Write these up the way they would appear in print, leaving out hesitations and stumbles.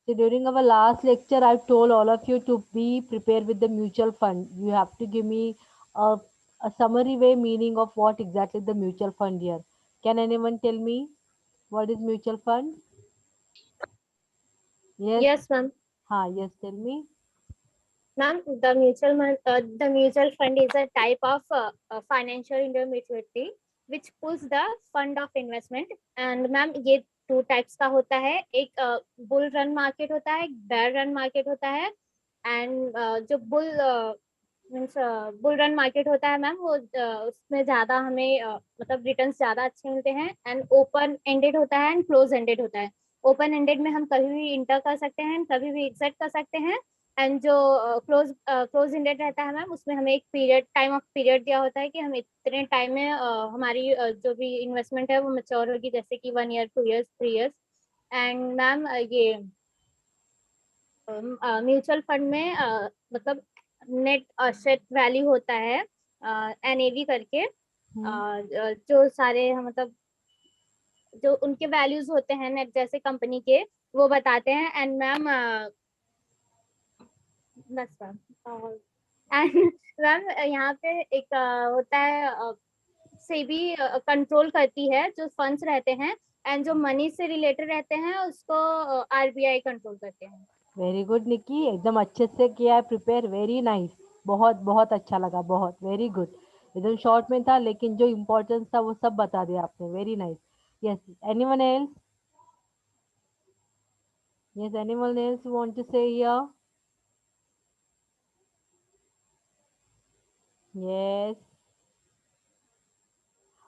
So during our last lecture, I've told all of you to be prepared with the mutual fund. You have to give me a, a summary way meaning of what exactly the mutual fund here. Can anyone tell me what is mutual fund? Yes. Yes, ma'am. Yes, tell me. Ma'am, the mutual fund is a type of financial intermediary which pulls the fund of investment. And ma'am, ये two types का होता है, एक bull run market होता है, एक bear run market होता है। एंड जो मीन्स बुल रन मार्केट होता है मैम, वो उसमें ज्यादा हमें मतलब रिटर्न्स ज्यादा अच्छे मिलते हैं। एंड ओपन एंडेड होता है एंड क्लोज एंडेड होता है। ओपन एंडेड में हम कभी भी इंटर कर सकते हैं, कभी भी एग्जिट कर सकते हैं। एंड जो क्लोज एंडेड रहता है मैम, उसमें हमें एक पीरियड, टाइम ऑफ पीरियड दिया होता है कि हम इतने टाइम में हमारी जो भी इन्वेस्टमेंट है वो मैच्योर होगी, जैसे कि 1 year, 2 years, 3 years. And ma'am ये म्यूचुअल फंड में मतलब नेट असेट वैल्यू होता है, एनएवी करके, हम्म। जो सारे मतलब जो उनके वैल्यूज होते हैं नेट जैसे कंपनी के, वो बताते हैं। एंड मैम बस मैम, एंड मैम यहाँ पे एक होता है, सेबी कंट्रोल करती है जो फंड्स रहते हैं। एंड जो मनी से रिलेटेड रहते हैं उसको आरबीआई कंट्रोल करते हैं। वेरी गुड निकी, एकदम अच्छे से किया है प्रिपेयर, वेरी नाइस। बहुत बहुत अच्छा लगा, बहुत वेरी गुड। एकदम शॉर्ट में था लेकिन जो इम्पोर्टेंस था वो सब बता दिया आपने, very nice. Yes, anyone else? Yes, anyone else want to say here? Yes.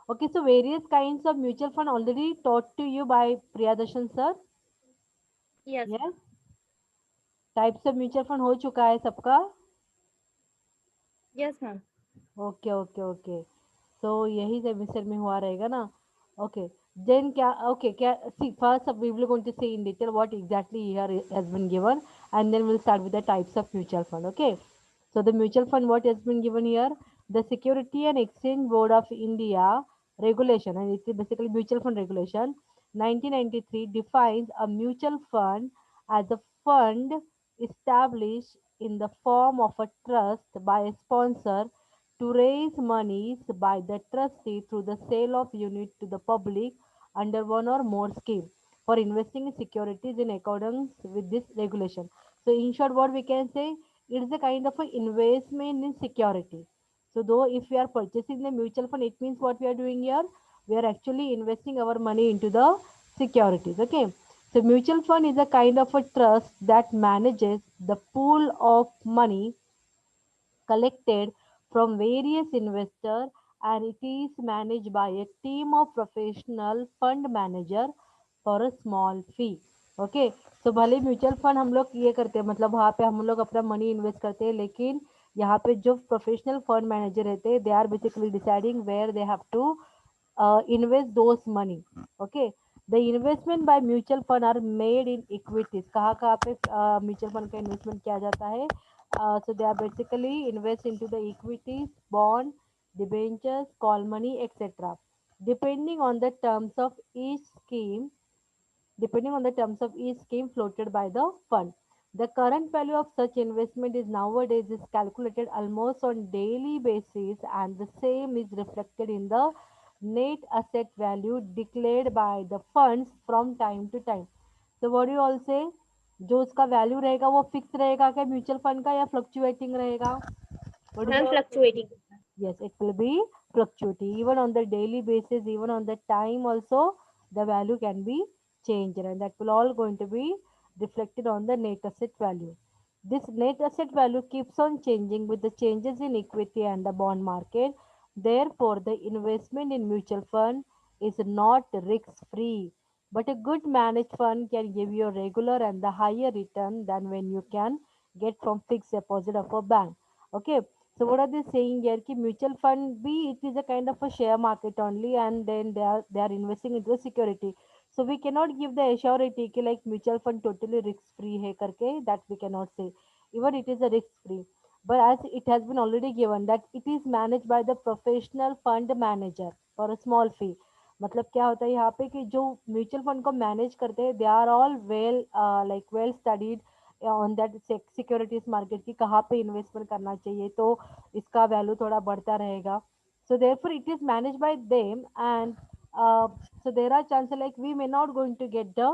Okay, so various kinds of mutual fund already taught to you by Priyadarshan sir. Yes Yes. Types of mutual fund हो चुका है सबका? Yes ma'am. Okay okay okay. So यही semester में हुआ रहेगा ना? Okay. Then क्या, ओके क्या, सी first we will going to see in detail what exactly here has been given, and then we'll start with the types of mutual fund. Okay. So the mutual fund what has been given here, the Security and Exchange Board of India regulation, and it's basically mutual fund regulation 1993 defines a mutual fund as a fund established in the form of a trust by a sponsor to raise monies by the trustee through the sale of unit to the public under one or more scheme for investing in securities in accordance with this regulation. So in short, what we can say, it is a kind of an investment in security. So though if we are purchasing the mutual fund, it means what we are doing here, we are actually investing our money into the securities. Okay. So mutual fund is a kind of a trust that manages the pool of money collected from various investors, and it is managed by a team of professional fund manager for a small fee. Okay, so भले mutual fund हम लोग ये करते हैं, मतलब वहाँ पे हम लोग अपना मनी इन्वेस्ट करते हैं, लेकिन यहाँ पे जो प्रोफेशनल फंड मैनेजर रहते हैं, they are basically deciding where they have to invest those money. Okay, the investment by mutual fund are made in equities. कहाँ कहाँ पे म्यूचुअल फंड का इन्वेस्टमेंट किया जाता है? So they are basically invest into the equities, bond, debentures, call money, etc. Depending on the terms of each scheme, depending on the terms of each scheme floated by the fund. The current value of such investment is nowadays is calculated almost on daily basis, and the same is reflected in the net asset value declared by the funds from time to time. So what do you all say? जो उसका value रहेगा वो fix रहेगा क्या mutual fund का, या fluctuating रहेगा? What do you ma'am all say? Fluctuating. Yes, it will be fluctuating. Even on the daily basis, even on the time also, the value can be changed, and that will all going to be reflected on the net asset value. This net asset value keeps on changing with the changes in equity and the bond market. Therefore, the investment in mutual fund is not risk free. But a good managed fund can give you a regular and the higher return than when you can get from fixed deposit of a bank. Okay, so what are they saying here? Ki mutual fund B, it is a kind of a share market only, and then they are investing into a security. So we cannot give the assurity ki like mutual fund totally risk free hai karke, that we cannot say. Even it is a risk free. But as it has been already given that it is managed by the professional fund manager for a small fee. मतलब क्या होता है यहाँ पे कि जो mutual fund को manage करते हैं they are all well like well studied on that securities market की कहाँ पे इन्वेस्टमेंट करना चाहिए तो इसका वैल्यू थोड़ा बढ़ता रहेगा. So therefore it is managed by them, and so there are chances like we may not going to get the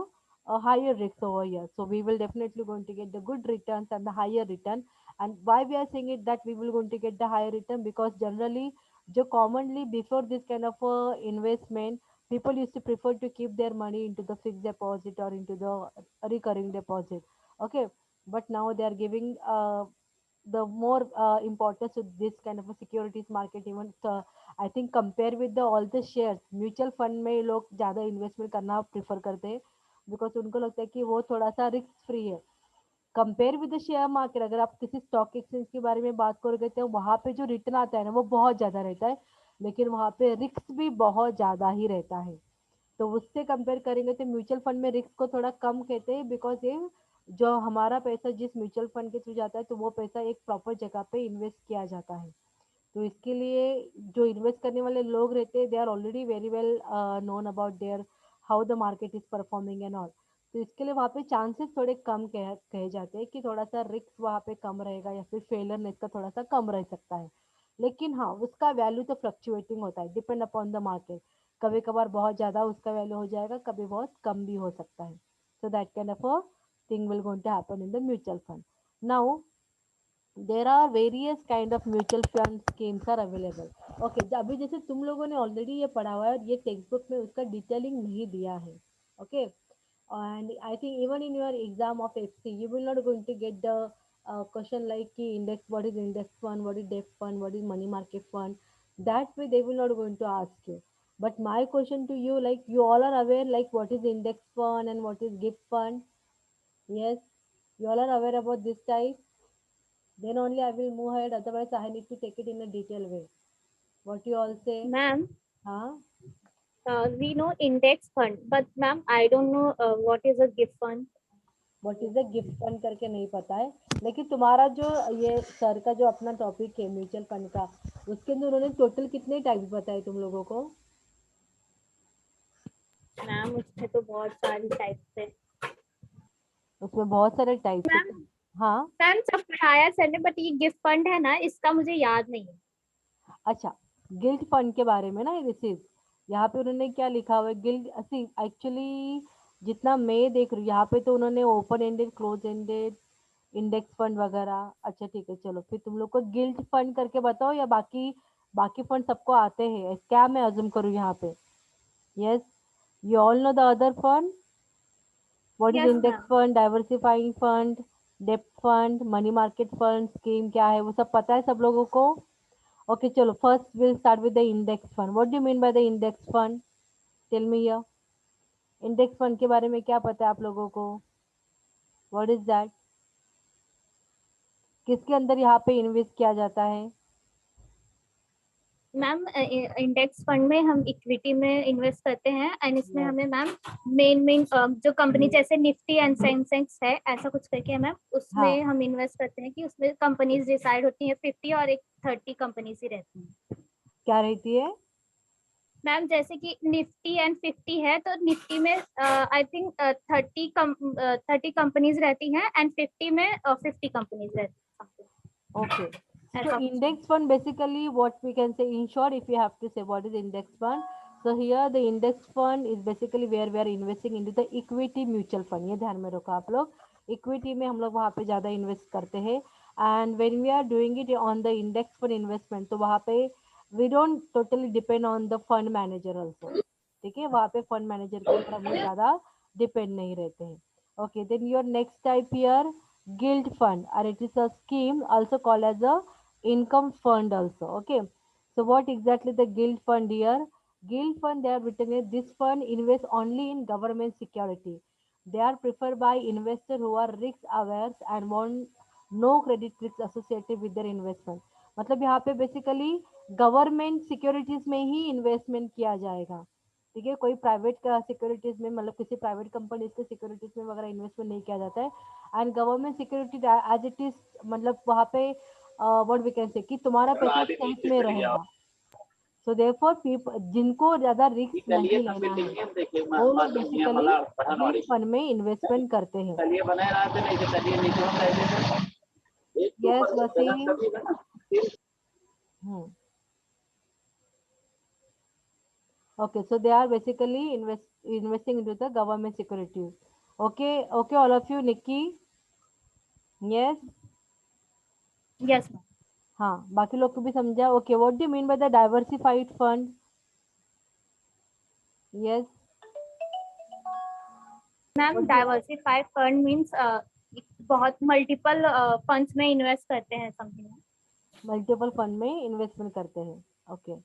higher risks over here. So we will definitely going to get the good returns and the higher return. And why we are saying it that we will going to get the higher return, because generally जो commonly before this kind of investment, people used to prefer to keep their money into the fixed deposit or into the recurring deposit. Okay, but now they are giving the more importance to this kind of a securities market. Even I think compare with the all the shares, mutual fund में लोग ज़्यादा investment करना prefer करते हैं, because उनको लगता है कि वो थोड़ा सा रिस्क फ्री है. Compare with the share market, अगर आप किसी स्टॉक एक्सचेंज के बारे में बात करोगे तो वहाँ पे जो रिटर्न आता है ना वो बहुत ज़्यादा रहता है, लेकिन वहाँ पे रिस्क भी बहुत ज़्यादा ही रहता है. तो उससे कंपेयर करेंगे तो म्यूचुअल फंड में रिस्क को थोड़ा कम कहते हैं, बिकॉज ये जो हमारा पैसा जिस म्यूचुअल फंड के थ्रू जाता है तो वो पैसा एक प्रॉपर जगह पे इन्वेस्ट किया जाता है. तो इसके लिए जो इन्वेस्ट करने वाले लोग रहते हैं they are already very well known about there how the market is performing and all. तो इसके लिए वहाँ पे चांसेस थोड़े कम कहे जाते हैं कि थोड़ा सा रिस्क वहाँ पे कम रहेगा या फिर फेलरनेस का थोड़ा सा कम रह सकता है. लेकिन हाँ, उसका वैल्यू तो फ्लक्चुएटिंग होता है, डिपेंड अपॉन द मार्केट. कभी कभार बहुत ज़्यादा उसका वैल्यू हो जाएगा, कभी बहुत कम भी हो सकता है. So that kind of a thing will going to happen in the mutual fund. Now there are various kind of mutual fund schemes are available. Okay, अभी जैसे तुम लोगों ने ऑलरेडी ये पढ़ा हुआ है और ये टेक्स्ट बुक में उसका डिटेलिंग नहीं दिया है. Okay, and I think even in your exam of FC you will not going to get the question like ki index, what is index fund, what is debt fund, what is money market fund. That way they will not going to ask you. But my question to you, like you all are aware like what is index fund and what is gift fund? Yes, you all are aware about this type. Then only I will move ahead, otherwise I need to take it in a detailed way. What you all say? Ma'am, Huh? we know index fund, but ma'am, I don't know what is a gift fund. What is the gift fund करके नहीं पता है. लेकिन तुम्हारा जो ये sir का जो अपना टॉपिक है म्यूचुअल फंड का, उसके अंदर उन्होंने टोटल कितने टाइप्स बताए तुम लोगों को? मैम उसमें तो बहुत सारी टाइप्स है. उसमें बहुत सारे टाइप्स है. मैम हाँ. मैम सब पढ़ाया सर ने, बट ये गिफ्ट फंड है ना, इसका मुझे याद नहीं है. अच्छा, गिल्ड फंड के बारे में ना, दिस इज यहाँ पे उन्होंने क्या लिखा हुआ है गिल्ड. एक्चुअली जितना मैं देख रही हूँ यहाँ पे तो उन्होंने open ended, close ended, index fund वगैरह. अच्छा ठीक है, चलो फिर तुम लोग को गिल्ड फंड करके बताओ, या बाकी बाकी फंड सबको आते हैं क्या मैं अज्यूम करूँ यहाँ पे? Yes, you all know the other fund. What is yes index ma'am. fund, diversifying fund, debt fund, money market fund, scheme क्या है वो सब पता है सब लोगों को? Okay, चलो first we'll start with the index fund. What do you mean by the index fund? Tell me here. Index fund के बारे में क्या पता है आप लोगों को? What is that? किसके अंदर यहाँ पे इन्वेस्ट किया जाता है? मैम इंडेक्स फंड में हम इक्विटी में इन्वेस्ट करते हैं, एंड इसमें Yes. हमें मैम मेन मेन जो कंपनी जैसे निफ्टी एंड सेंसेक्स है, ऐसा कुछ करके है मैम, हाँ, उसमें हम इन्वेस्ट करते हैं कि उसमें कंपनीज डिसाइड होती हैं 50 और एक 30 कंपनीज ही रहती हैं. क्या रहती है? मैम जैसे कि निफ्टी एंड 50 है, तो निफ्टी में आई थिंक 30 कंपनीज रहती हैं, एंड 50 में 50 कंपनीज रहती हैं. Okay. So ऐसा कुछ है. index fund basically what we can say in short, if you have to say what is index fund. So here the index fund is basically where we are investing into the equity mutual fund. ये ध्यान में रखो आप लोग. Equity में हम लोग वहाँ पे ज़्यादा इन्वेस्ट करते हैं. And when we are doing it on the index fund investment, तो वहाँ पे we don't totally depend on the fund manager also. ठीक है, वहाँ पे फंड मैनेजर के ऊपर हम लोग ज़्यादा डिपेंड नहीं रहते हैं. Okay, then your next type here guild fund, and it is a scheme also called as a income fund also. Okay, so what exactly the guild fund here? Guild fund, they have written here, this fund invests only in government security. They are preferred by investors who are risk aware and want no credit risk associated with their investment. मतलब यहाँ पे basically government securities में ही investment किया जाएगा. ठीक है, कोई private का सिक्योरिटीज में मतलब किसी प्राइवेट कंपनीज के सिक्योरिटीज में वगैरह इन्वेस्टमेंट नहीं किया जाता है. And government security as it is, मतलब वहाँ पे व्हाट वी कैन से कि तुम्हारा पैसा सेफ में रहेगा. सो देयरफॉर पीपल जिनको ज्यादा रिस्क नहीं लेना है वो लोग बेसिकली ड्रीम फंड में इन्वेस्टमेंट करते हैं. Yes Wasim. Okay, so they are basically investing into the government securities. Okay, okay, all of you, Nikki. Yes. Yes, ma'am. हाँ, बाकी लोग को भी समझा. Okay, what do you mean by the diversified fund? Yes. Ma'am What do diversified fund means बहुत multiple funds में invest करते हैं समथिंग. multiple fund में investment करते हैं. Okay.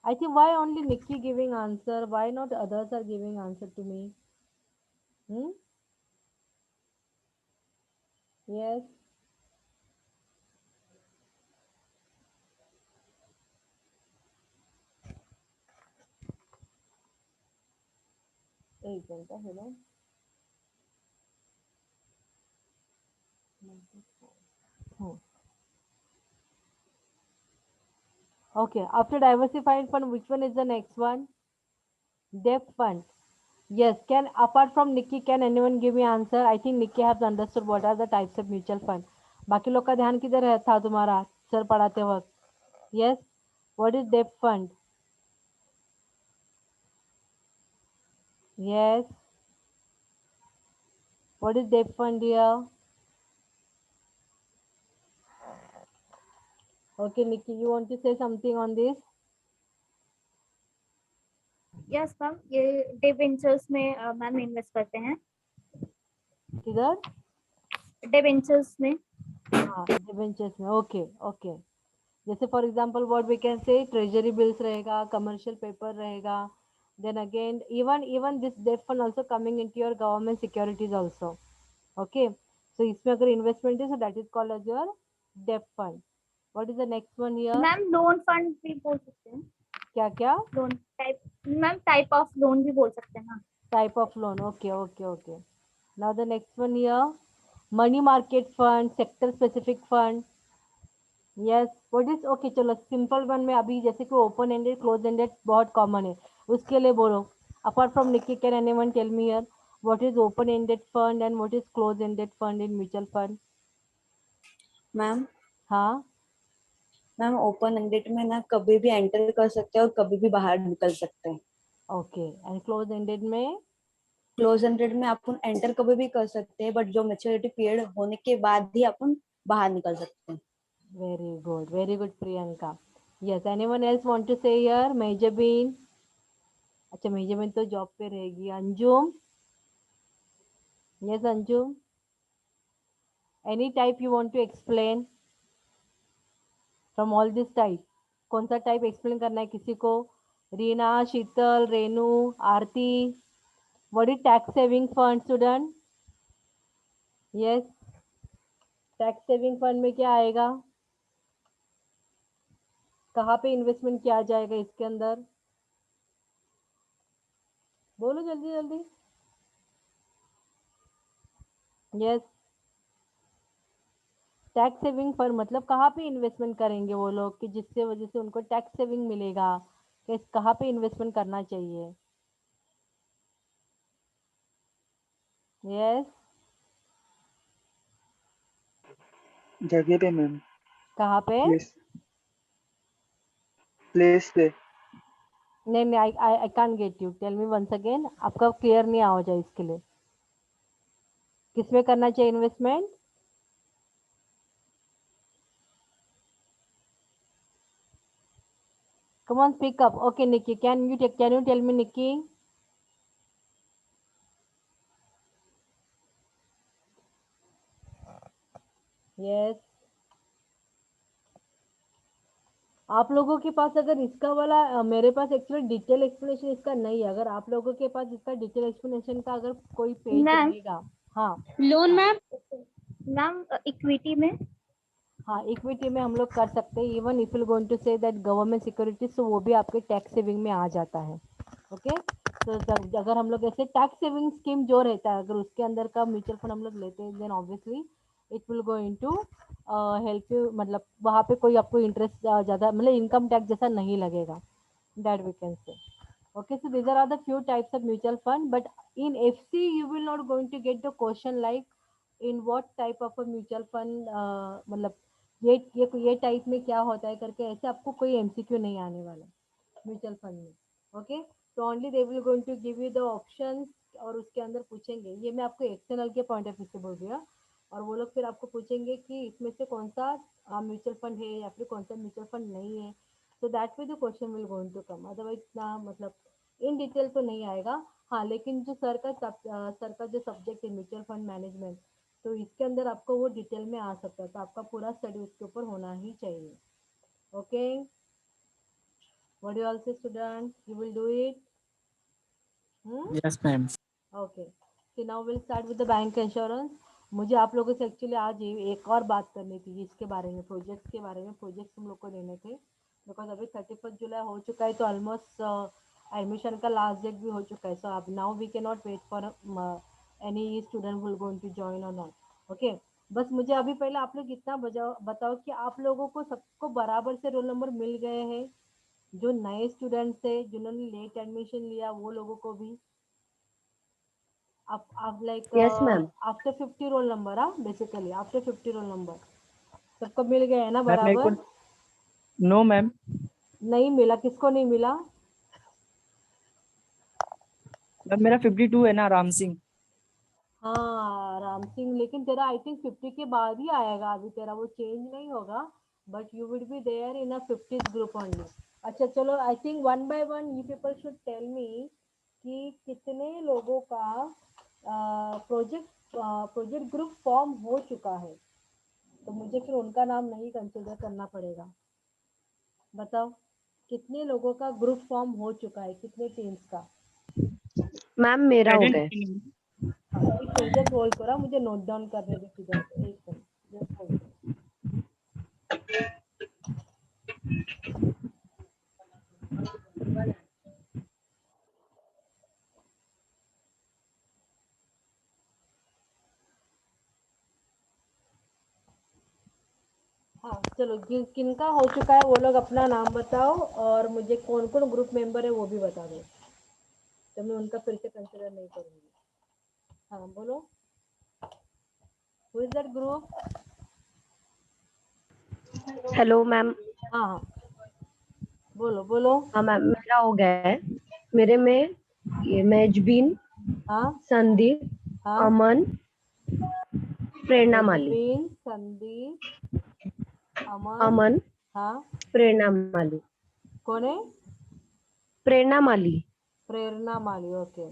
I think why only Nikki giving answer? Why not others are giving answer to me? Hmm? Yes. एक घंटा है ना. Hmm. Okay, after diversified fund, which one is the next one? Debt fund. Yes, can apart from Nikki, can anyone give me answer? I think Nikki has understood what are the types of mutual fund. बाकी लोग का ध्यान किधर है था तुम्हारा sir पढ़ाते वक्त? Yes, what is debt fund? Yes, what is debt fund here? Okay, Nikki, you want to say something on this? Yes ma'am ये डिबेंचर्स में मैम इन्वेस्ट करते हैं. किधर? डिबेंचर्स में. हाँ, डिबेंचर्स में. Okay okay. जैसे for example what we can say treasury bills रहेगा, कमर्शियल पेपर रहेगा. Then again even this debt fund also coming into your government securities also. Okay, so इसमें अगर इन्वेस्टमेंट है so that is called as your debt fund. What is the next one here? Ma'am loan fund भी बोल सकते हैं. क्या क्या? Loan type. Ma'am type of loan भी बोल सकते हैं ना. Type of loan. Okay okay okay. Now the next one here money market fund, sector specific fund. Yes what is okay. चलो सिंपल वन में अभी जैसे कि ओपन एंडेड क्लोज एंडेड बहुत कॉमन है उसके लिए बोलो. Apart from Nikki can anyone tell me here what is open ended fund and what is close ended fund in mutual fund? Ma'am हाँ. मैम ओपन एंडेड में ना कभी भी एंटर कर सकते हैं और कभी भी बाहर निकल सकते हैं. ओके एंड क्लोज एंडेड में? क्लोज एंडेड में अपन एंटर कभी भी कर सकते हैं बट जो मैच्योरिटी पीरियड होने के बाद ही अपन बाहर निकल सकते हैं. Very good Priyanka. Yes anyone else want to say here? Mehjabeen. अच्छा मेजबीन तो जॉब पे रहेगी. Anjum. Yes Anjum. Any type you want to explain from all this type? कौन सा टाइप एक्सप्लेन करना है किसी को? Reena, Sheetal, Renu, Aarti. What is tax saving fund student? Yes tax saving fund में क्या आएगा? कहाँ पे इन्वेस्टमेंट किया जाएगा इसके अंदर? बोलो जल्दी जल्दी. यस टैक्स सेविंग फंड मतलब कहाँ पे इन्वेस्टमेंट करेंगे वो लोग कि जिससे वजह से उनको टैक्स सेविंग मिलेगा. कि कहाँ पे इन्वेस्टमेंट करना चाहिए? यस जगह पे मैम. कहाँ पे? प्लेस पे. नहीं नहीं I can't get you. Tell me once again. आपका क्लियर नहीं आ जाए इसके लिए. किसमें करना चाहिए investment? Come on, speak up. Okay, Nikki, can you tell me, Nikki? Yes. आप लोगों के पास अगर इसका वाला मेरे पास एक्चुअली डिटेल एक्सप्लेनेशन इसका नहीं है. अगर आप लोगों के पास इसका डिटेल एक्सप्लेनेशन का अगर कोई पेज मैम रहेगा. हाँ लोन मैम. मैम इक्विटी में. हाँ इक्विटी में हम लोग कर सकते हैं. Even if you going to say that government securities तो वो भी आपके टैक्स सेविंग में आ जाता है. ओके तो अगर हम लोग ऐसे टैक्स सेविंग स्कीम जो रहता है अगर उसके अंदर का म्यूचुअल फंड हम लोग लेते हैं then obviously it will going to help you, मतलब वहाँ पे कोई आपको इंटरेस्ट ज़्यादा, मतलब इनकम टैक्स जैसा नहीं लगेगा, that we can say. Okay, so these are the few types of mutual fund, but in FC you will not going to get the question like in what type of a mutual fund, मतलब ये type में क्या होता है करके, ऐसे आपको कोई एमसीक्यू नहीं आने वाला म्यूचुअल फंड में. ओके, तो only they will going to give you the options, और उसके अंदर पूछेंगे, ये मैं आपको एक्सटर्नल के पॉइंट ऑफ व्यू से बोल दिया, और वो लोग फिर आपको पूछेंगे कि इसमें से कौन सा म्यूचुअल फंड है या फिर कौन सा म्यूचुअल फंड नहीं है. So that way the question will going to come, otherwise ना, मतलब इन डिटेल तो नहीं आएगा. हाँ, लेकिन जो सर का जो सब्जेक्ट है म्यूचुअल फंड मैनेजमेंट, तो इसके अंदर आपको वो डिटेल में आ सकता है, तो आपका पूरा स्टडी उसके ऊपर होना ही चाहिए. ओके, व्हाट यू ऑल से student, you will do it. Yes, ma'am. Okay, so now will start with the bank insurance. मुझे आप लोगों से एक्चुअली आज एक और बात करनी थी इसके बारे में, प्रोजेक्ट्स के बारे में. प्रोजेक्ट्स हम लोग को देने थे, बिकॉज अभी 31 जुलाई हो चुका है, तो ऑलमोस्ट एडमिशन का लास्ट डेट भी हो चुका है. सो अब now we can not wait for any student will going to join और नॉट. ओके, बस मुझे अभी पहले आप लोग इतना बताओ कि आप लोगों को सबको बराबर से रोल नंबर मिल गए हैं, जो नए स्टूडेंट्स थे जिन्होंने लेट एडमिशन लिया वो लोगों को भी. आप like Yes, ma'am. After 50 roll number, हाँ, बेसिकली आफ्टर 50 रोल नंबर सबको मिल गए है ना मैम मेरे को बराबर. No ma'am. नहीं मिला, किसको नहीं मिला? मैम मेरा 52 है ना, राम सिंह. हाँ राम सिंह, लेकिन तेरा आई थिंक 50 के बाद ही आएगा, अभी तेरा वो चेंज नहीं होगा, but you will be there in a 50 group only. अच्छा चलो, I think one by one you people should tell me कि कितने लोगों का प्रोजेक्ट ग्रुप फॉर्म हो चुका है, तो मुझे फिर उनका नाम नहीं कंसिडर करना पड़ेगा. बताओ, कितने लोगों का ग्रुप फॉर्म हो चुका है, कितने टीम्स का? मैम मेरा हो गया है। हाँ, एक मिनट जस्ट होल्ड करो, मुझे नोट डाउन करने दो किधर पे, एक मिनट जस्ट होल्ड करो. हाँ चलो, किनका हो चुका है वो लोग अपना नाम बताओ, और मुझे कौन कौन ग्रुप मेंबर है वो भी बता दो, तो मैं उनका फिर से कंसिडर नहीं करूँगी. हाँ बोलो, who is that group? Hello ma'am. हाँ हाँ, बोलो बोलो. हाँ मैम मेरा हो गया है। मेरे में ये मेजबीन, हाँ संदीप, हाँ, अमन, प्रेरणा माली। मेजबीन, संदीप, अमन. अमन, हाँ, प्रेरणा माली। कौन है? प्रेरणा माली। प्रेरणा माली. ओके,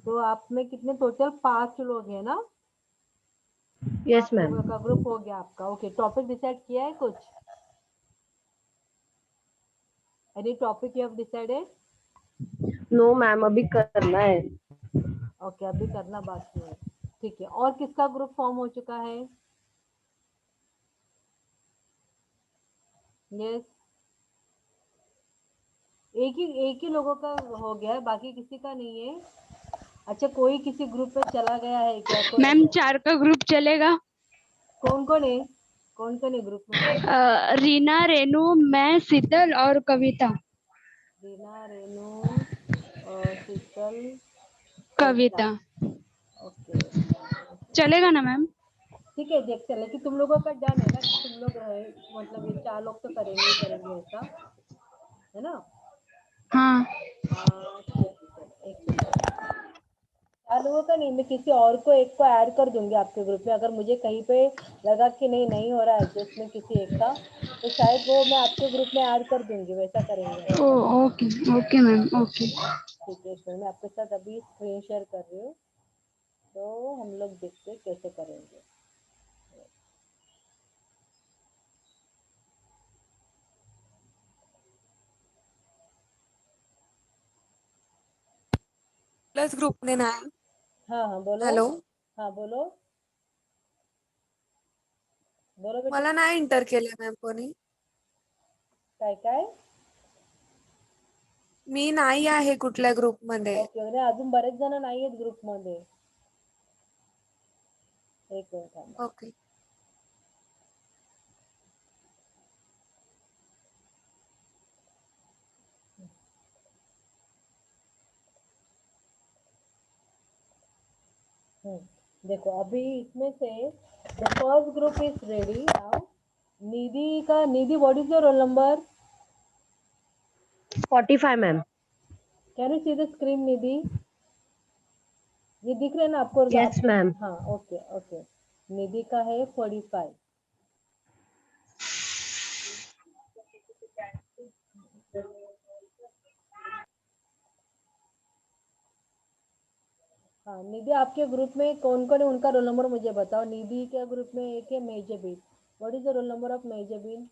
तो आप में कितने टोटल? 5 लोग हैं ना? Yes 5 ma'am. लोगों का ग्रुप हो गया आपका. ओके, टॉपिक डिसाइड किया है कुछ? Any topic you have decided? No ma'am अभी करना है। ओके, अभी करना बाकी है. ठीक है, और किसका ग्रुप फॉर्म हो चुका है? यस, एक ही लोगों का हो गया है, बाकी किसी का नहीं है. अच्छा, कोई किसी ग्रुप पे चला गया है क्या? कोई मैम 4 का ग्रुप चलेगा? कौन कौन है? कौन कौन है ग्रुप में? रीना, रेनू, मैं, शीतल और कविता. रीना, रेनू, शीतल, कविता. कविता ओके, चलेगा ना मैम? ठीक है, देखते हैं, लेकिन तुम लोगों का डन है ना कि तुम लोग रहे, मतलब ये 4 लोग तो करेंगे ही करेंगे, ऐसा है ना? हाँ. ठीक है, एक सेकंड. 4 लोगों का नहीं, मैं किसी और को, एक को ऐड कर दूंगी आपके ग्रुप में. अगर मुझे कहीं पे लगा कि नहीं नहीं हो रहा है एडजस्टमेंट किसी एक का, तो शायद वो मैं आपके ग्रुप में ऐड कर दूंगी, वैसा करेंगे हम. ओ ओके ओके मैम ओके. ठीक है, इसमें मैं आपके साथ अभी स्क्रीन शेयर कर रही हूँ, तो हम लोग देखते हैं कैसे करेंगे. प्लस ग्रुप देना है. हाँ हाँ बोलो. हॅलो, हाँ बोलो, बोलो बेटा. मला नाही एंटर केले मॅम कोणी. काय काय? मी नाही आहे कुठल्या ग्रुप मध्ये. ओके, म्हणजे अजून बरेच जण नाही आहेत ग्रुपमध्ये. एक मिनिट थांबा. ओके. देखो अभी इसमें से the first group is ready now. Nidhi what is your roll number? 45 ma'am. Can you see the screen Nidhi? ये दिख रहा है ना आपको? Yes ma'am. हाँ ओके ओके. निधि का है 45. हाँ निधि, आपके ग्रुप में कौन कौन है उनका रोल नंबर मुझे बताओ. निधि के ग्रुप में एक है Mehjabeen. What is the roll number of Mehjabeen?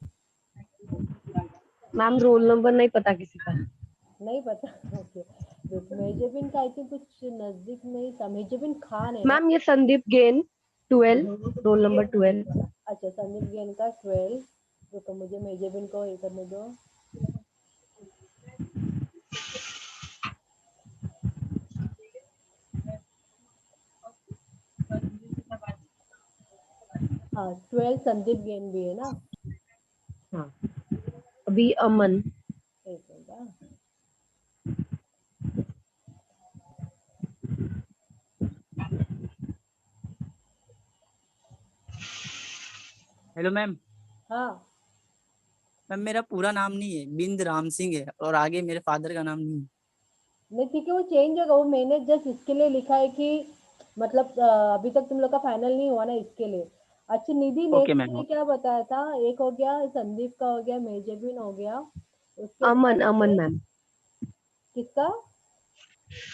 Ma'am roll number नहीं पता किसी का. नहीं पता. ओके. देखो मेजबिन का आई थिंक कुछ नजदीक नहीं था. मेजबिन खान है ना? मैम ये संदीप गेन 12, रोल नंबर 12. अच्छा संदीप गेन का 12. रुको मुझे मेजबिन को ये करने दो. हाँ 12 संदीप गेन भी है ना? हाँ. अभी अमन. एक मिनट. हाँ हेलो मैम. हाँ. मैम मेरा पूरा नाम नहीं है, बिंद राम सिंह है और आगे मेरे फादर का नाम नहीं है. नहीं ठीक है, वो चेंज होगा. वो मैंने जस्ट इसके लिए लिखा है कि मतलब अभी तक तुम लोग का फाइनल नहीं हुआ ना, इसके लिए. अच्छा निधि, ओके नेक्स्ट मैम. में क्या बताया था? एक हो गया संदीप का, हो गया मेजबिन हो गया. उसके अमन. बाद अमन से मैम. किसका?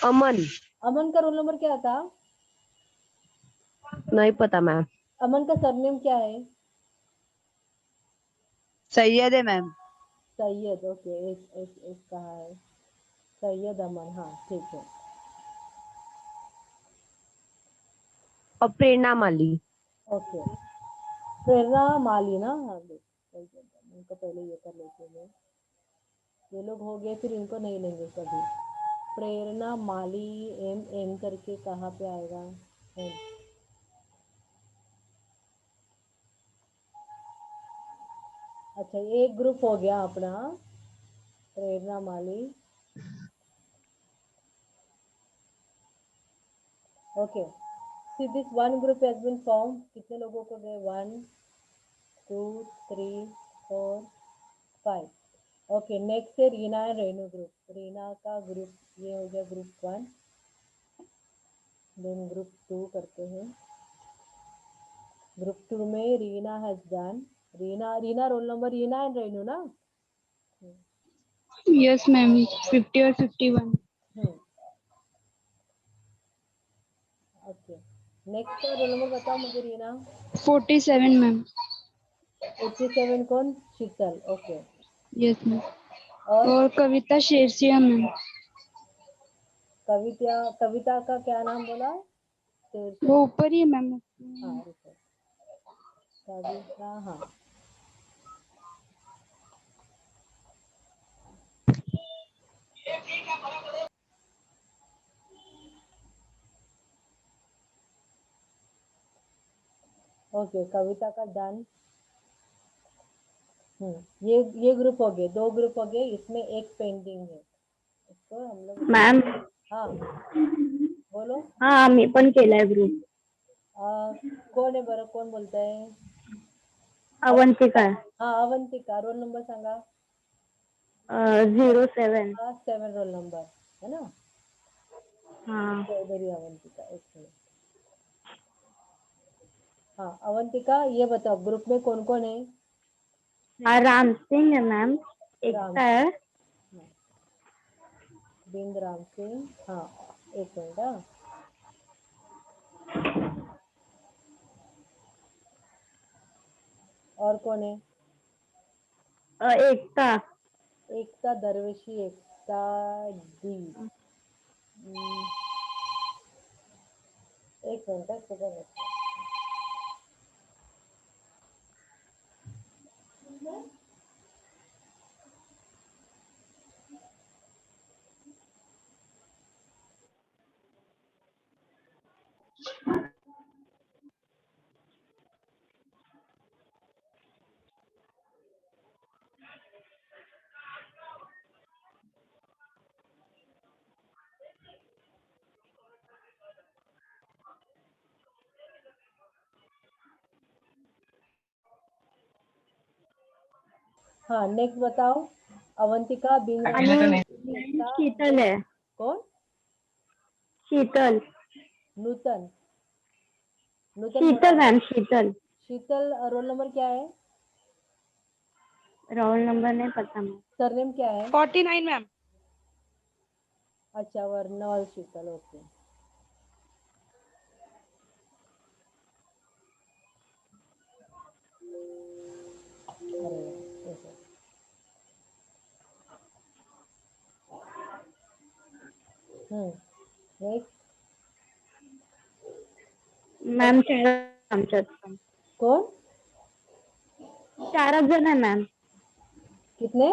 अमन. अमन का रोल नंबर क्या था? नहीं पता मैम. अमन का सरनेम क्या है? सैयद है मैम. सैयद. ओके. एक कहा है सैयद अमन. हाँ ठीक है. और प्रेरणा माली. ओके. प्रेरणा माली ना? हाँ देख, इनको पहले ये कर लेते हैं. ये लोग हो गए, फिर इनको नहीं लेंगे कभी. प्रेरणा माली. एम एम करके कहाँ पे आएगा? एम. अच्छा एक ग्रुप हो गया अपना. Prerna Mali. Okay. See this one group has been form. कितने लोगों को गए? 1 2 3 4 5. ओके. नेक्स्ट है रीना एंड रेनू ग्रुप. रीना का ग्रुप ये हो गया ग्रुप 1. देन ग्रुप 2 करते हैं. ग्रुप 2 में Reena has done. Reena roll number Reena and Renu ना? यस मैम, 50 और 51. ओके. नेक्स्ट का रोल नंबर बताओ मुझे रीना. 47 मैम. 87 कौन? शीतल. ओके. Yes ma'am. और और कविता शेरसिया मैम. कविता का क्या नाम बोला? वो ऊपर ही है मैम. हाँ रुको. कविता. हाँ ओके. कविता का डन. ये ग्रुप हो गए. 2 ग्रुप हो गए. इसमें एक पेंडिंग है. इसको हम लोग. मॅम. हाँ बोलो. हा मी पण केलाय ग्रुप. कोण आहे बरं? कोण बोलतंय? अवंतिका. हाँ अवंतिका. रोल नंबर सांगा. 07. हाँ 7 रोल नंबर है ना? हाँ. चौधरी अवंतिका. एक मिनट. हाँ अवंतिका, ये बताओ ग्रुप में कौन कौन है? हा राम सिंग है मैम. राम. एकता है. हाँ. बिंद राम सिंह. हाँ एक मिनट. हाँ और कौन है? एकता. एकता दरवेशी. एकता डी. एक मिनट. सेकंड. हाँ नेक्स्ट बताओ, अवंतिका बिन शीतल है, कौन? शीतल, नूतन, नूतन शीतल मोराल। मैम, शीतल। शीतल रोल नंबर क्या है? रोल नंबर नहीं पता मैम। सरनेम क्या है? 49 मैम। अच्छा वर्णवाल शीतल, ओके। नेक्स्ट मैम आमच्यात कौन? 4 जण आहे मॅम। कितने?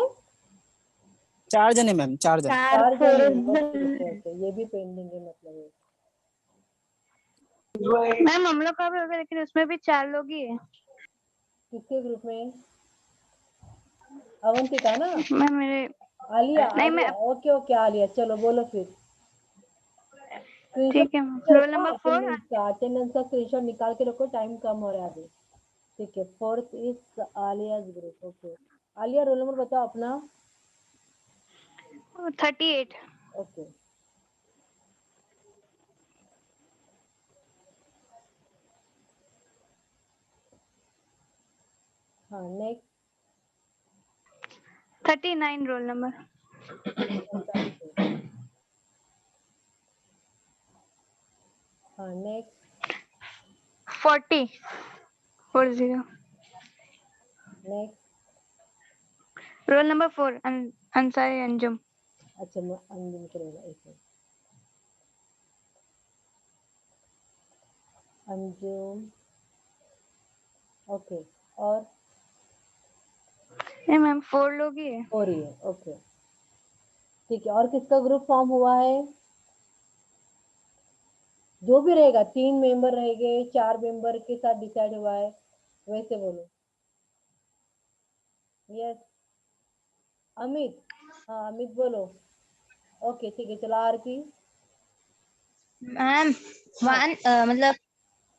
4 जने मैम, 4 जने। 4 जन फोर हैं, ओके ओके ओके, ये भी पेंडिंग है मतलब ये। मैम हम लोग का भी होगा, लेकिन उसमें भी 4 लोग ही है। किसके ग्रुप में? अवंतिका ना? मैम मेरे आलिया, नहीं मैं आलिया, ओके ओके आलिया, चलो बोलो फिर। ठीक है मैम। Roll number 4। अटेंडेंस का स्क्रीनशॉट निकाल के रखो, टाइम कम हो रहा है अभी। ठीक है, fourth is Alia's group, okay. Alia roll number बताओ अपना। 38। ओके हाँ नेक्स्ट। 39 roll number. हाँ next 40 40। Next. Roll number 4 Ansari Anjum. अच्छा मैं अंजुम करेगा, एक मिनट। अंजुम, ओके। और नहीं मैम 4 लोग ही है। हो रही है, ओके ठीक है। और किसका ग्रुप फॉर्म हुआ है? जो भी रहेगा, 3 मेंबर रहेंगे, 4 मेंबर के साथ डिसाइड हुआ है, वैसे बोलो। यस अमित, हाँ अमित बोलो। ओके ठीक है, चलो आरती। मैम हाँ मतलब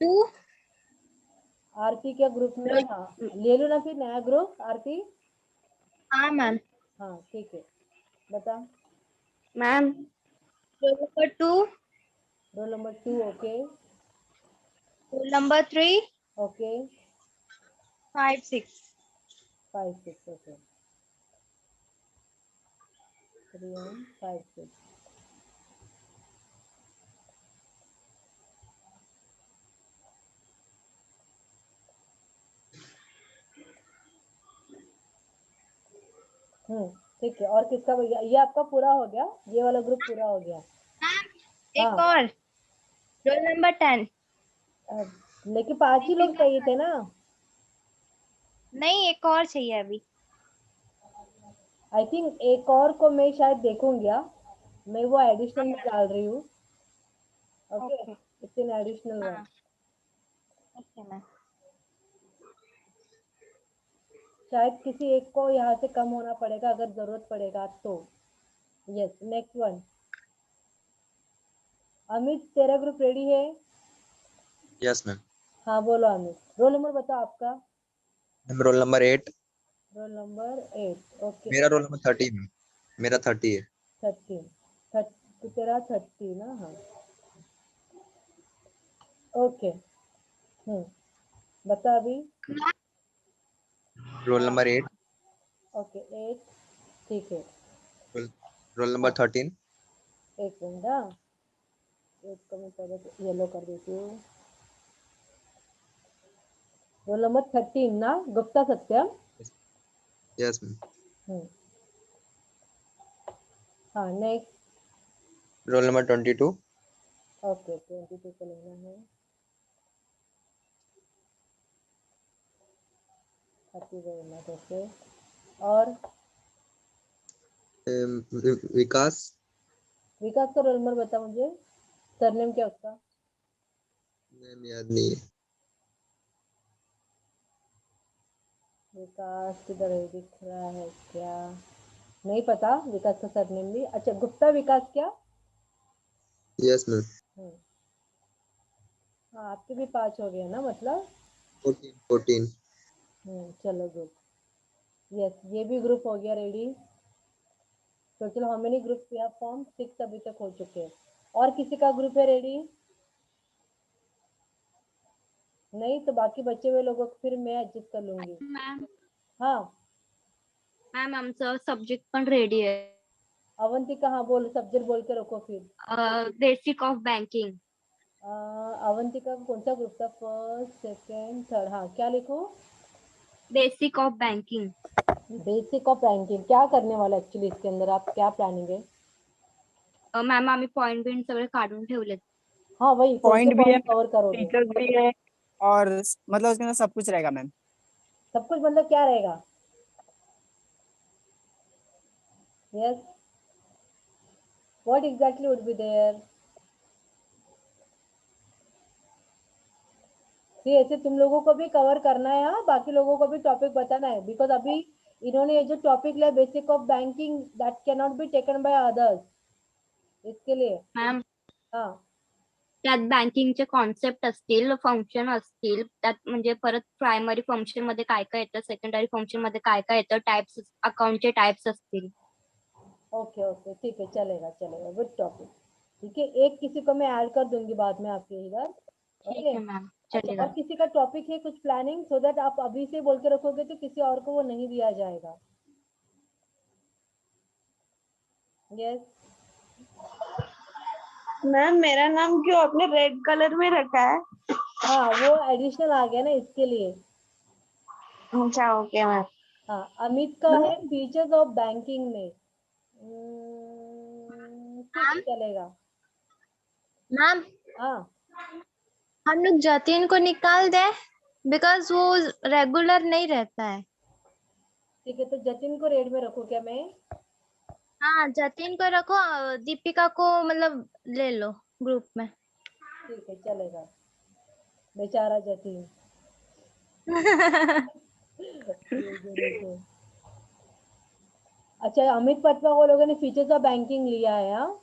2। आरती के ग्रुप में, हाँ ले लो ना फिर नया ग्रुप आरती। हाँ मैम। हाँ ठीक है, बता। Ma'am roll number 2, roll number 2, okay roll number 3, okay. 5, 6। 5 6, okay. 3 and 5 6। ठीक है। और किसका भैया, ये आपका पूरा हो गया, ये वाला ग्रुप पूरा हो गया। एक हाँ और, रोल नंबर 10। लेकिन 5 ही लोग चाहिए थे ना। नहीं, एक और चाहिए अभी। आई थिंक एक और को मैं शायद देखूंगी, मैं वो एडिशनल में डाल रही हूँ। Okay, okay. It's an additional one. हाँ ओके मैम। शायद किसी एक को यहाँ से कम होना पड़ेगा अगर जरूरत पड़ेगा तो। Yes next one. अमित तेरा ग्रुप रेडी है? Yes ma'am. हाँ बोलो अमित, रोल नंबर बताओ आपका। Ma'am roll number 8। Roll number 8, okay. मेरा रोल नंबर 30 मैम। मेरा 30 है। 13, तेरा 30 ना? हाँ ओके। बता अभी। Role number 8। ओके 8, ठीक है। Role number 13। एक मिनट, हाँ 8 को मैं पहले येलो कर देती हूँ। रोल नंबर 13 ना, Gupta Satyam. Yes ma'am. Hmm हाँ नेक्स्ट। Roll number 22। ओके 22 को लेना है। 30 को लेना है, ओके। और विकास। विकास का रोल नंबर बता मुझे, सरनेम क्या उसका? मैम याद नहीं है। विकास किधर है, दिख रहा है क्या? नहीं पता विकास का सरनेम भी। अच्छा गुप्ता विकास क्या? Yes ma'am. हाँ आपके भी 5 हो गए ना मतलब। 14। चलो गुड। यस, ये भी ग्रुप हो गया ready. Total how many group we have form? 6 अभी तक हो चुके हैं। और किसी का ग्रुप है रेडी? नहीं तो बाकी बचे हुए लोगों को फिर मैं एडजस्ट कर लूंगी। मॅम हाँ मॅम आमचं सब्जेक्ट पण रेडी आहे. अवंतिका, हाँ बोल, सब्जेक्ट बोल के रखो फिर। Basic of banking. अवंतिका का कौन सा ग्रुप था? First, second, third. हाँ, क्या लिखूं? Basic of banking. Basic of banking. क्या करने वाला एक्चुअली इसके अंदर, आप क्या प्लानिंग है? मॅम आम्ही पॉइंट बिंट सगळे काढून ठेवलेत. हाँ वही, कौन से पॉइंट भी है, पॉइंट कवर करोगे? फीचर्स भी है, और मतलब उसके अंदर सब कुछ रहेगा मैम। सब कुछ मतलब क्या रहेगा? Yes, what exactly would be there? ये ऐसे तुम लोगों को भी कवर करना है, हाँ, बाकी लोगों को भी टॉपिक बताना है, बिकॉज अभी इन्होंने ये जो टॉपिक लिया basic of banking, that can not be taken by others. इसके लिए मॅम हाँ त्यात बँकिंगचे कॉन्सेप्ट असतील, फंक्शन असतील, त्यात म्हणजे परत प्रायमरी फंक्शन मध्ये काय काय येतं, सेकंडरी फंक्शन मध्ये काय काय येतं, टाइप्स अकाउंटचे टाइप्स असतील. ओके ओके, ठीक है, चलेगा चलेगा, गुड टॉपिक। ठीक है, एक किसी को मैं ऐड कर दूंगी बाद में आपके इधर। ठीक ओके, है मैम, अच्छा, चलेगा. और किसी का टॉपिक है कुछ प्लानिंग, सो दैट आप अभी से बोल के रखोगे तो किसी और को वो नहीं दिया जाएगा। यस, मैम मेरा नाम क्यों आपने रेड कलर में रखा है? हाँ वो एडिशनल आ गया ना, इसके लिए। अच्छा ओके मैम। हाँ, अमित का है फीचर्स ऑफ बैंकिंग में। ठीक है, चलेगा। मैम हाँ हम लोग जतिन को निकाल दे, बिकॉज वो रेगुलर नहीं रहता है. ठीक है, तो जतिन को रेड में रखूँ क्या मैं? हाँ जतिन को रखो, दीपिका को मतलब ले लो ग्रुप में. ठीक है, चलेगा। बेचारा जतिन। देखो, अच्छा, अमित पटवा वो लोगों ने फीचर्स ऑफ बैंकिंग लिया है। हाँ,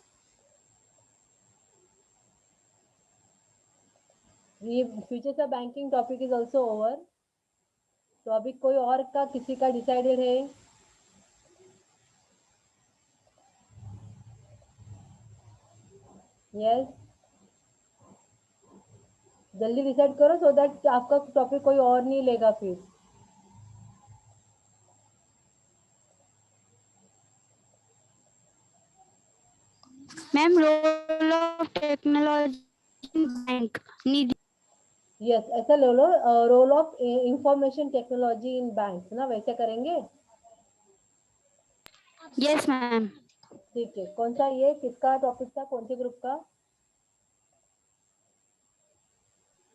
ये features of banking topic is also over. तो अभी कोई और का किसी का डिसाइडेड है? यस, जल्दी डिसाइड करो, सो दैट आपका टॉपिक कोई और नहीं लेगा फिर। Ma'am role of technology bank Nidhi. Yes, ऐसा ले लो, role of information technology in bank ना, वैसे करेंगे। Yes ma'am. ठीक है, कौन सा, ये किसका टॉपिक था, कौन से ग्रुप का?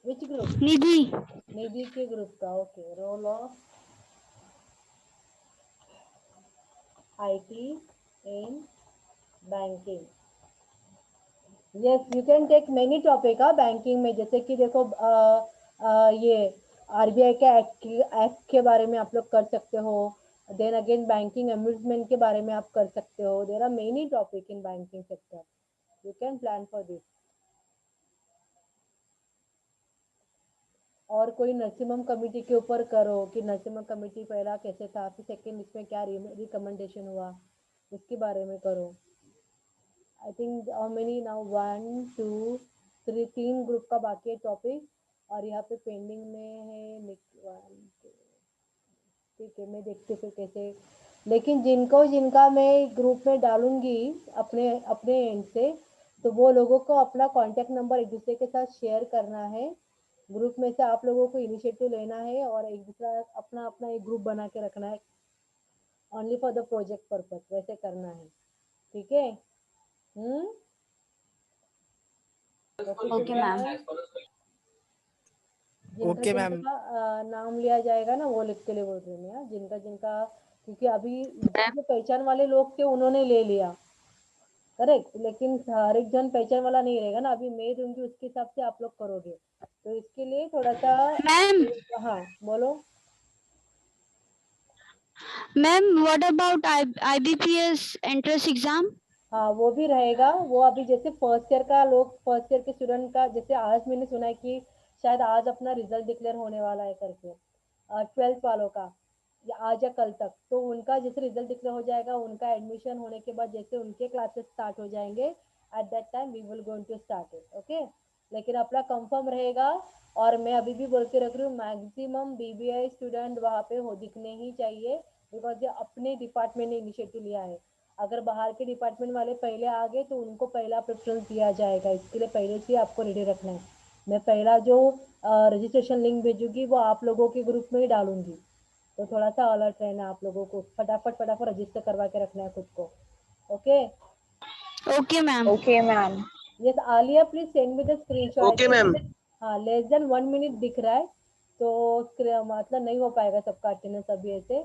Which group? निधी. निधि के ग्रुप का। Okay, role of IT in banking. Yes, you can take many topic है बैंकिंग में, जैसे कि देखो ये आरबीआई के एक्ट के बारे में आप लोग कर सकते हो। देन अगेन बैंकिंग अम्यूजमेंट के बारे में आप कर सकते हो। There are many topic in banking sector, you can plan for this. और कोई नरसिम्हम कमेटी के ऊपर करो कि नरसिम्हम कमेटी पहला कैसे था, फिर सेकेंड इसमें क्या रिकमेंडेशन हुआ, उसके बारे में करो। I think how many now, 1 2 3, 3 group का बाकी है टॉपिक, और यहाँ पे पेंडिंग में है 1 2। ठीक है, मैं देखती हूँ फिर कैसे, लेकिन जिनको जिनका मैं ग्रुप में डालूंगी अपने अपने एंड से, तो वो लोगों को अपना कांटेक्ट नंबर एक दूसरे के साथ शेयर करना है। ग्रुप में से आप लोगों को इनिशिएटिव लेना है और एक दूसरा अपना अपना एक ग्रुप बना के रखना है, only for the project purpose, वैसे करना है। ठीक है। Okay ma'am. जिनका ओके मैम। जिनका नाम लिया जाएगा ना, वो लिख के लिए बोल रही हूँ मैं, जिनका जिनका, क्योंकि अभी जो पहचान वाले लोग थे उन्होंने ले लिया, करेक्ट, लेकिन हर एक जन पहचान वाला नहीं रहेगा ना, अभी मैं दूंगी उसके हिसाब से आप लोग करोगे, तो इसके लिए थोड़ा सा। मैम हाँ बोलो। Ma'am what about IBPS entrance exam. हाँ वो भी रहेगा, वो अभी जैसे फर्स्ट ईयर का लोग, फर्स्ट ईयर के स्टूडेंट का, जैसे आज मैंने सुना है कि शायद आज अपना रिजल्ट डिक्लेयर होने वाला है करके, 12th वालों का, या आज या कल तक, तो उनका जैसे रिजल्ट डिक्लेयर हो जाएगा, उनका एडमिशन होने के बाद जैसे उनके क्लासेस स्टार्ट हो जाएंगे, at that time we will going to start it, okay. लेकिन अपना कंफर्म रहेगा, और मैं अभी भी बोल के रख रही हूँ, मैक्सिमम बीबीआई स्टूडेंट वहाँ पे हो दिखने ही चाहिए, बिकॉज ये अपने डिपार्टमेंट ने इनिशिएटिव लिया है। अगर बाहर के डिपार्टमेंट वाले पहले आ गए तो उनको पहला प्रेफरेंस दिया जाएगा, इसके लिए पहले से आपको रेडी रखना है। मैं पहला जो रजिस्ट्रेशन लिंक भेजूंगी वो आप लोगों के ग्रुप में ही डालूंगी, तो थोड़ा सा अलर्ट रहना आप लोगों को, फटाफट फटाफट रजिस्टर करवा के रखना है खुद को, okay. Okay ma'am. Okay ma'am. Yes Alia, please send me the screenshot. Okay ma'am. हाँ, लेस देन 1 मिनट दिख रहा है, तो मतलब नहीं हो पाएगा सबका अटेंडेंस अभी ऐसे।